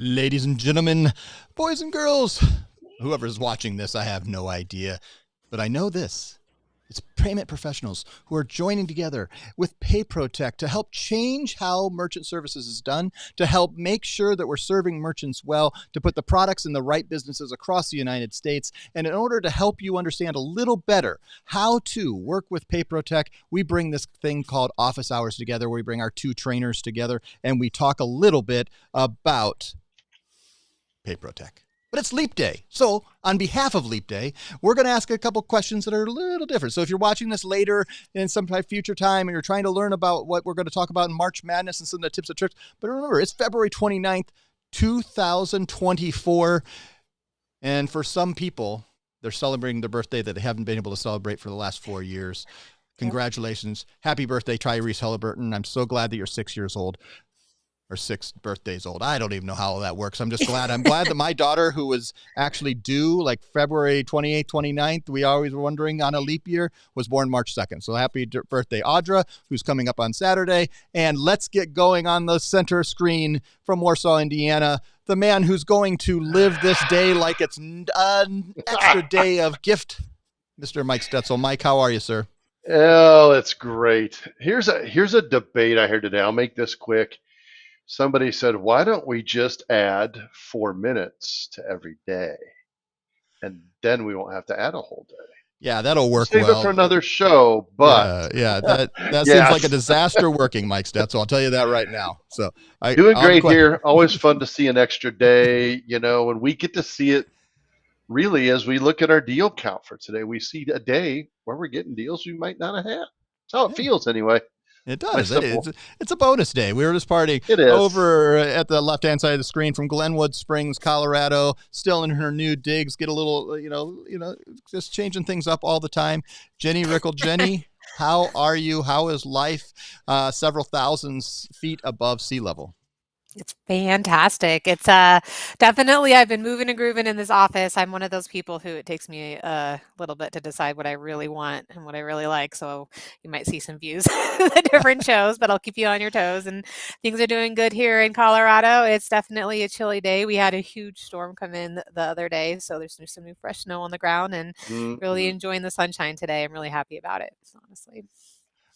Ladies and gentlemen, boys and girls, whoever's watching this, I have no idea. But I know this. It's payment professionals who are joining together with PayProtect to help change how merchant services is done, to help make sure that we're serving merchants well, to put the products in the right businesses across the United States. And in order to help you understand a little better how to work with PayProtect, we bring this thing called Office Hours together, where we bring our two trainers together and we talk a little bit about PayProtect. But it's Leap Day. So on behalf of Leap Day, we're going to ask a couple questions that are a little different. So if you're watching this later in some future time and you're trying to learn about what we're going to talk about in March Madness and some of the tips and tricks, but remember, it's February 29th, 2024. And for some people, they're celebrating their birthday that they haven't been able to celebrate for the last 4 years. Congratulations. Happy birthday, Tyrese Halliburton. I'm so glad that you're 6 years old. Or 6 birthdays old. I don't even know how that works. I'm just glad. I'm glad that my daughter, who was actually due like February 28th, 29th, we always were wondering on a leap year, was born March 2nd. So happy birthday, Audra, who's coming up on Saturday. And let's get going on the center screen from Warsaw, Indiana. The man who's going to live this day like it's an extra day of gift, Mr. Mike Stetzel. Mike, how are you, sir? Oh, it's great. Here's a debate I heard today. I'll make this quick. Somebody said, why don't we just add 4 minutes to every day? And then we won't have to add a whole day. Yeah, that'll work Save it for well. another show, but Yeah, that seems like a yes, disaster working, Mike Stetzel. I'll tell you that right now. So doing I'll have a great question. here. Always fun to see an extra day, and we get to see it really as we look at our deal count for today. We see a day where we're getting deals we might not have had. That's how it Yeah, feels anyway. it My does. simple. It's a bonus day. We were just partying It is. over at the left-hand side of the screen from Glenwood Springs, Colorado. Still in her new digs. Get a little, just changing things up all the time. Jenny Rickle, Jenny, how are you? How is life? Several thousand feet above sea level. It's fantastic. It's definitely I've been moving and grooving in this office. I'm one of those people who it takes me a little bit to decide what I really want and what I really like. So you might see some views the different shows, but I'll keep you on your toes. And things are doing good here in Colorado. It's definitely a chilly day. We had a huge storm come in the other day, so there's some new fresh snow on the ground and really Mm-mm. enjoying the sunshine today. I'm really happy about it, honestly.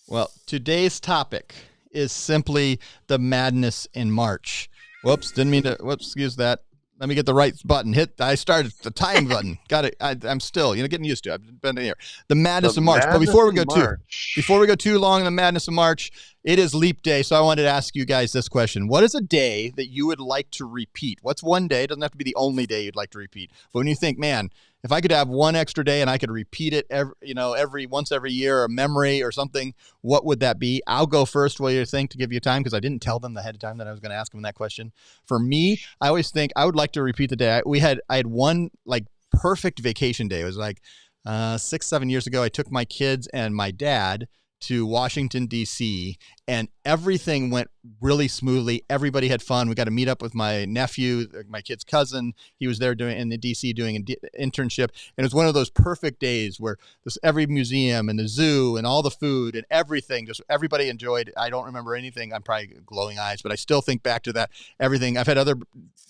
Well, today's topic is simply the madness in March. Whoops, didn't mean to. Whoops, excuse that. Let me get the right button. I started the time button. Got it. I'm still, getting used to it. I've been here. The madness The of March. But madness in before we March. go too long in the madness of March, it is Leap Day. So I wanted to ask you guys this question: what is a day that you would like to repeat? What's one day? It doesn't have to be the only day you'd like to repeat. But when you think, man, if I could have one extra day and I could repeat it every year, a memory or something, what would that be? I'll go first. What do you think, to give you time, because I didn't tell them ahead of time that I was going to ask them that question. For me, I always think I would like to repeat the day. I had one like perfect vacation day. It was like 6-7 years ago. I took my kids and my dad to Washington, D.C., and everything went really smoothly. Everybody had fun. We got to meet up with my nephew, my kid's cousin. He was there in the D.C. doing an internship. And it was one of those perfect days where every museum and the zoo and all the food and everything, just everybody enjoyed. I don't remember anything. I'm probably glowing eyes, but I still think back to that. Everything. I've had other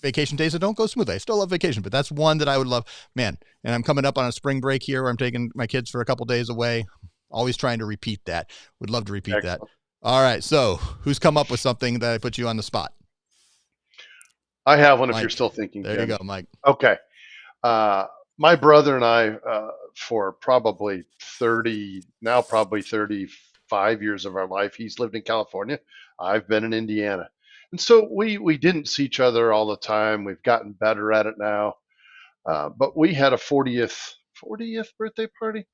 vacation days that don't go smoothly. I still love vacation, but that's one that I would love. Man, and I'm coming up on a spring break here where I'm taking my kids for a couple days away. Always trying to repeat that. Would love to repeat that. Excellent. All right. So who's come up with something that I put you on the spot? I have one if you're Mike. still thinking, There you Ken. go, Mike. Okay. My brother and I, for probably 35 years of our life, he's lived in California. I've been in Indiana. And so we didn't see each other all the time. We've gotten better at it now. But we had a 40th birthday party,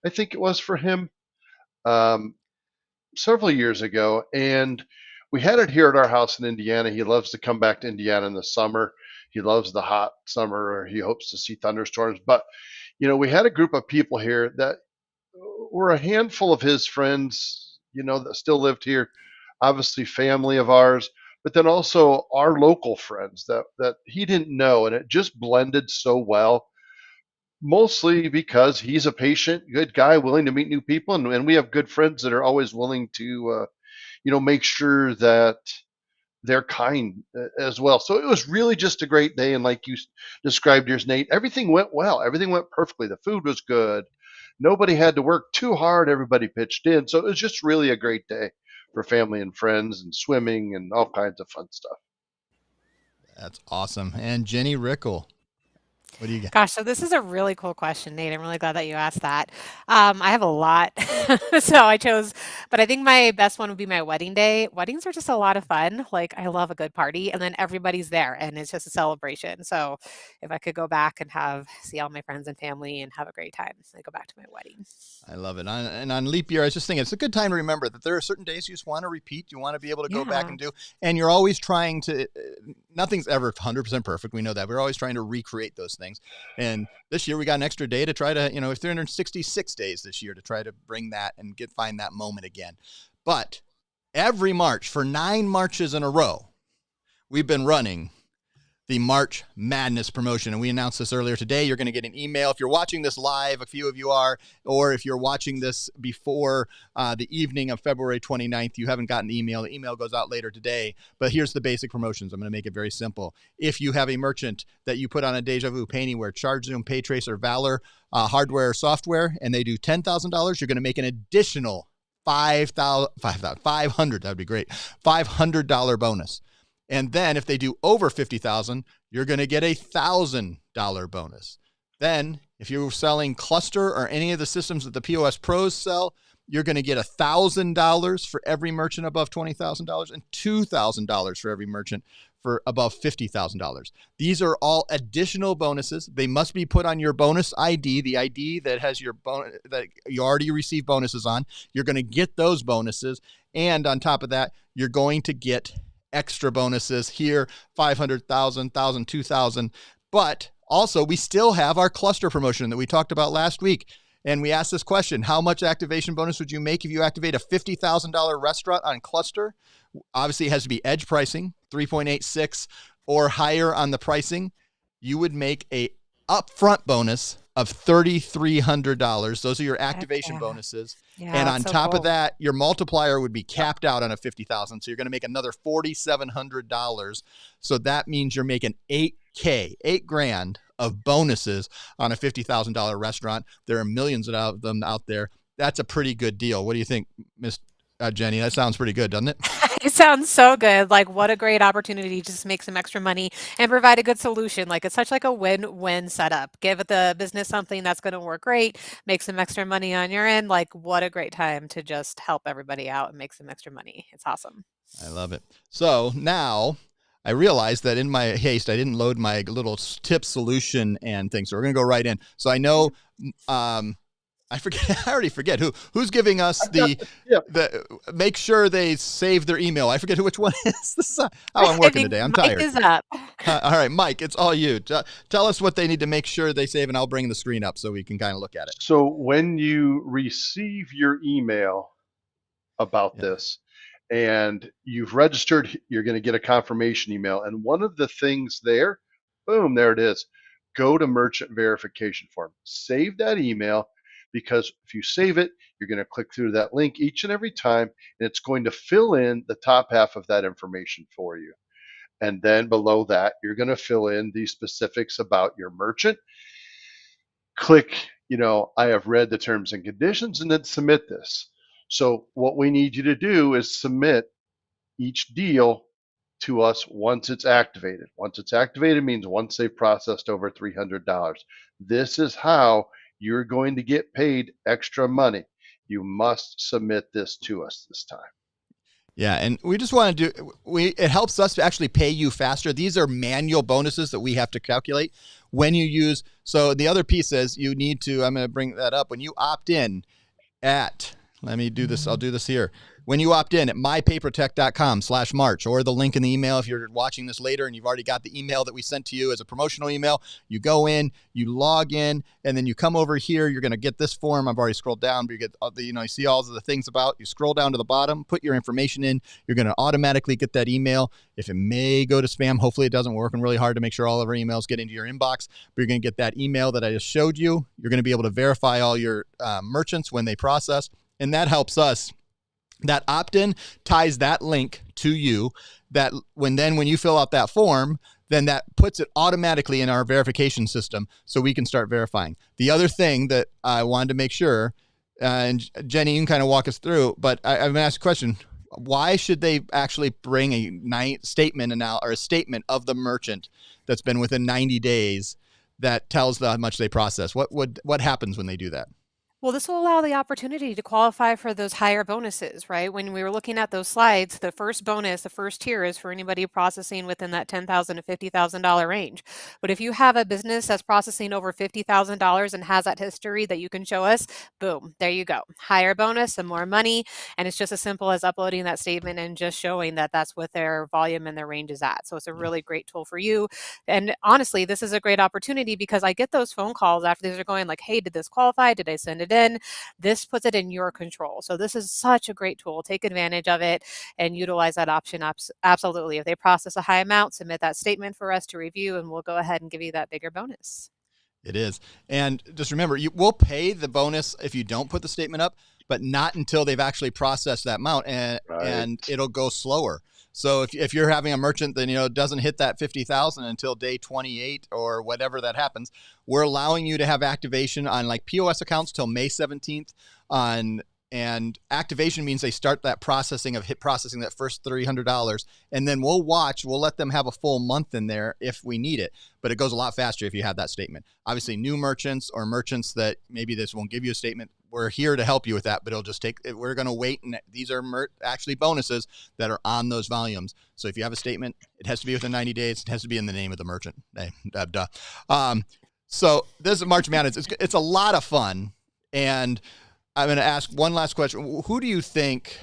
I think it was for him, um, several years ago. And we had it here at our house in Indiana. He loves to come back to Indiana in the summer. He loves the hot summer. He hopes to see thunderstorms. But we had a group of people here that were a handful of his friends, that still lived here, obviously family of ours, but then also our local friends that he didn't know, and it just blended so well. Mostly because he's a patient, good guy, willing to meet new people, and we have good friends that are always willing to, make sure that they're kind as well. So it was really just a great day. And like you described yours, Nate, everything went well. Everything went perfectly. The food was good. Nobody had to work too hard. Everybody pitched in. So it was just really a great day for family and friends and swimming and all kinds of fun stuff. That's awesome. And Jenny Rickle, what do you got? Gosh, so this is a really cool question, Nate. I'm really glad that you asked that. I have a lot, so I chose, but I think my best one would be my wedding day. Weddings are just a lot of fun. Like, I love a good party, and then everybody's there, and it's just a celebration. So, if I could go back and see all my friends and family and have a great time, I go back to my wedding. I love it. And on leap year, I was just thinking it's a good time to remember that there are certain days you just want to repeat. You want to be able to go back Yeah. and do, and you're always trying to, nothing's ever 100% perfect. We know that. We're always trying to recreate those things. And this year we got an extra day to try to, 366 days this year to try to bring that and find that moment again. But every March, for 9 Marches in a row, we've been running the March Madness promotion. And we announced this earlier today. You're going to get an email. If you're watching this live, a few of you are, or if you're watching this before the evening of February 29th, you haven't gotten the email. The email goes out later today. But here's the basic promotions. I'm going to make it very simple. If you have a merchant that you put on a Deja Vu, Payanywhere, ChargeZoom, PayTrace, or Valor hardware or software, and they do $10,000, you're going to make an additional $500. That'd be great. $500 bonus. And then if they do over $50,000, you're going to get a $1,000 bonus. Then if you're selling Cluster or any of the systems that the POS Pros sell, you're going to get $1,000 for every merchant above $20,000 and $2,000 for every merchant for above $50,000. These are all additional bonuses. They must be put on your bonus ID, the ID that has your bonus that you already received bonuses on. You're going to get those bonuses. And on top of that, you're going to get extra bonuses here, 500,000, 1,000, 2,000. But also, we still have our Cluster promotion that we talked about last week. And we asked this question: how much activation bonus would you make if you activate a $50,000 restaurant on Cluster? Obviously, it has to be edge pricing, 3.86 or higher on the pricing. You would make a upfront bonus of $3,300. Those are your activation bonuses. Yeah, And that's on so top of cool. that, your multiplier would be capped out on a $50,000. So you're going to make another $4,700. So that means you're making $8,000 of bonuses on a $50,000 restaurant. There are millions of them out there. That's a pretty good deal. What do you think, Miss Jenny? That sounds pretty good, doesn't it? It sounds so good. Like, what a great opportunity to just make some extra money and provide a good solution. Like, it's such like a win-win setup. Give the business something that's going to work great, make some extra money on your end. Like, what a great time to just help everybody out and make some extra money. It's awesome. I love it. So now I realized that in my haste, I didn't load my little tip solution and things. So we're going to go right in. So I know, I forget. I already forget who's giving us the make sure they save their email. I forget which one is. This is how I'm working today. I'm Mike tired. is up. All right, Mike, it's all you. Tell us what they need to make sure they save, and I'll bring the screen up so we can kind of look at it. So when you receive your email about this and you've registered, you're going to get a confirmation email. And one of the things there, boom, there it is. Go to merchant verification form. Save that email, because if you save it, you're going to click through that link each and every time, and it's going to fill in the top half of that information for you. And then below that, you're going to fill in the specifics about your merchant. Click, I have read the terms and conditions, and then submit this. So what we need you to do is submit each deal to us once it's activated. Once it's activated means once they've processed over $300. This is how you're going to get paid extra money. You must submit this to us this time. Yeah, and we just want to it helps us to actually pay you faster. These are manual bonuses that we have to calculate when you use. So the other piece is you need to, I'm going to bring that up. When you opt in let me do this. I'll do this here. When you opt in at mypapertech.com/March, or the link in the email, if you're watching this later and you've already got the email that we sent to you as a promotional email, you go in, you log in, and then you come over here. You're going to get this form. I've already scrolled down, but you get, you see all of the things about. You scroll down to the bottom, put your information in. You're going to automatically get that email. If it may go to spam, hopefully it doesn't. We're working really hard to make sure all of our emails get into your inbox. But you're going to get that email that I just showed you. You're going to be able to verify all your merchants when they process, and that helps us That opt-in ties that link to you, that when you fill out that form, then that puts it automatically in our verification system so we can start verifying. The other thing that I wanted to make sure, and Jenny, you can kind of walk us through, but I'm going to ask a question. Why should they actually bring a statement or a statement of the merchant that's been within 90 days that tells how much they process? What happens when they do that? Well, this will allow the opportunity to qualify for those higher bonuses, right? When we were looking at those slides, the first bonus, the first tier is for anybody processing within that $10,000 to $50,000 range. But if you have a business that's processing over $50,000 and has that history that you can show us, boom, there you go. Higher bonus, some more money. And it's just as simple as uploading that statement and just showing that that's what their volume and their range is at. So it's a really great tool for you. And honestly, this is a great opportunity because I get those phone calls after these are going like, hey, did this qualify? Did I send it in? This puts it in your control. So this is such a great tool. Take advantage of it and utilize that option. Absolutely. If they process a high amount, submit that statement for us to review, and we'll go ahead and give you that bigger bonus. It is. And just remember, we'll pay the bonus if you don't put the statement up, but not until they've actually processed that amount, and it'll go slower. So if you're having a merchant that doesn't hit that 50,000 until day 28 or whatever that happens, we're allowing you to have activation on like POS accounts till May 17th and activation means they start that processing that first $300, and then we'll let them have a full month in there if we need it. But it goes a lot faster if you have that statement. Obviously, new merchants or merchants that maybe this won't give you a statement, we're here to help you with that, but it'll just we're going to wait. And these are actually bonuses that are on those volumes. So if you have a statement, it has to be within 90 days. It has to be in the name of the merchant. So this is March Madness. It's a lot of fun. And I'm going to ask one last question. Who do you think,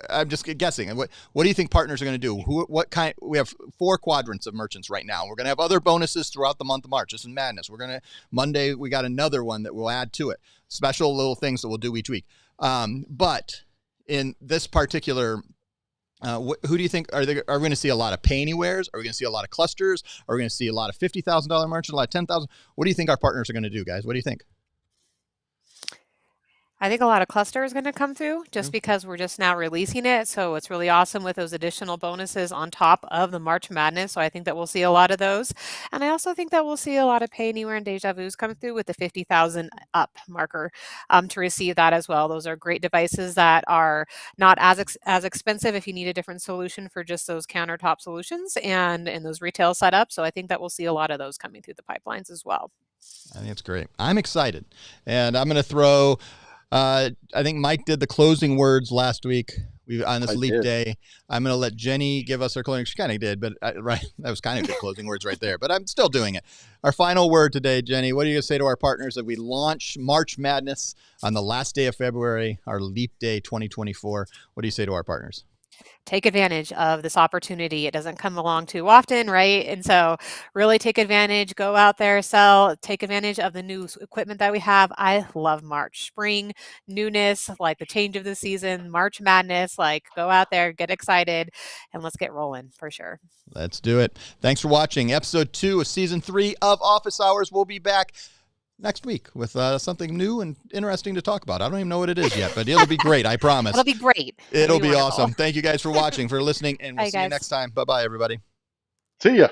I'm just guessing, what do you think partners are going to do? We have 4 quadrants of merchants right now. We're going to have other bonuses throughout the month of March. This is madness. Monday, we got another one that we'll add to it. Special little things that we'll do each week. But in this particular, who do you think, are we going to see a lot of pay anywheres? Are we going to see a lot of clusters? Are we going to see a lot of $50,000 merchants, a lot of $10,000? What do you think our partners are going to do, guys? What do you think? I think a lot of cluster is going to come through just because we're just now releasing it. So it's really awesome with those additional bonuses on top of the March Madness. So I think that we'll see a lot of those. And I also think that we'll see a lot of Pay Anywhere and Deja Vu's come through with the 50,000 up marker to receive that as well. Those are great devices that are not as expensive if you need a different solution for just those countertop solutions and in those retail setups. So I think that we'll see a lot of those coming through the pipelines as well. I think it's great. I'm excited. And I'm going to throw... I think Mike did the closing words last week on this Leap Day. I'm going to let Jenny give us her closing. She kind of did, but that was kind of good closing words right there. But I'm still doing it. Our final word today, Jenny, what are you going to say to our partners as we launch March Madness on the last day of February, our Leap Day 2024? What do you say to our partners? Take advantage of this opportunity. It doesn't come along too often, right? And so really take advantage, go out there, sell, take advantage of the new equipment that we have. I love March, spring, newness, like the change of the season, March Madness, like go out there, get excited, and let's get rolling for sure. Let's do it. Thanks for watching episode 2 of season 3 of Office Hours. We'll be back next week with something new and interesting to talk about. I don't even know what it is yet, but it'll be great. I promise. It'll be great. It'll be awesome. Thank you guys for watching, for listening, and we'll see you next time. Bye-bye, everybody. See ya.